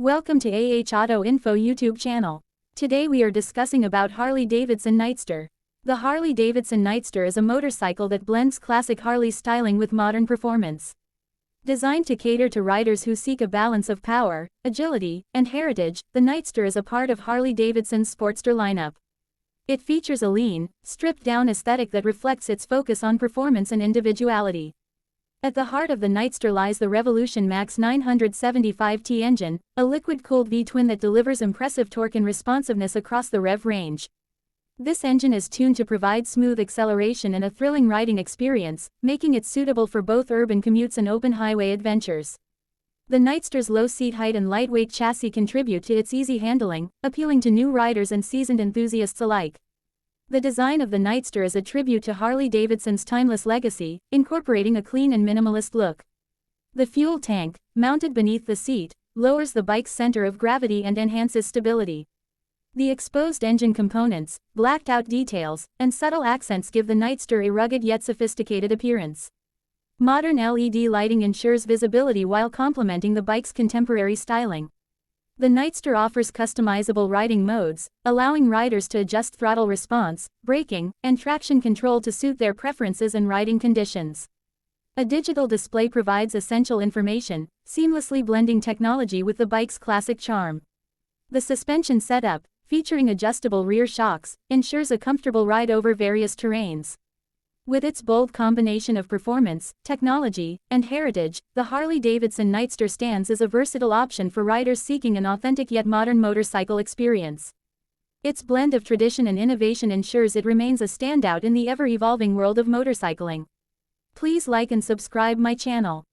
Welcome to Auto Info YouTube channel. Today we are discussing about Harley-Davidson Nightster. The Harley-Davidson Nightster is a motorcycle that blends classic Harley styling with modern performance. Designed to cater to riders who seek a balance of power, agility, and heritage, the Nightster is a part of Harley-Davidson's Sportster lineup. It features a lean, stripped-down aesthetic that reflects its focus on performance and individuality. At the heart of the Nightster lies the Revolution Max 975T engine, a liquid-cooled V-twin that delivers impressive torque and responsiveness across the rev range. This engine is tuned to provide smooth acceleration and a thrilling riding experience, making it suitable for both urban commutes and open highway adventures. The Nightster's low seat height and lightweight chassis contribute to its easy handling, appealing to new riders and seasoned enthusiasts alike. The design of the Nightster is a tribute to Harley-Davidson's timeless legacy, incorporating a clean and minimalist look. The fuel tank, mounted beneath the seat, lowers the bike's center of gravity and enhances stability. The exposed engine components, blacked-out details, and subtle accents give the Nightster a rugged yet sophisticated appearance. Modern LED lighting ensures visibility while complementing the bike's contemporary styling. The Nightster offers customizable riding modes, allowing riders to adjust throttle response, braking, and traction control to suit their preferences and riding conditions. A digital display provides essential information, seamlessly blending technology with the bike's classic charm. The suspension setup, featuring adjustable rear shocks, ensures a comfortable ride over various terrains. With its bold combination of performance, technology, and heritage, the Harley-Davidson Nightster stands as a versatile option for riders seeking an authentic yet modern motorcycle experience. Its blend of tradition and innovation ensures it remains a standout in the ever-evolving world of motorcycling. Please like and subscribe my channel.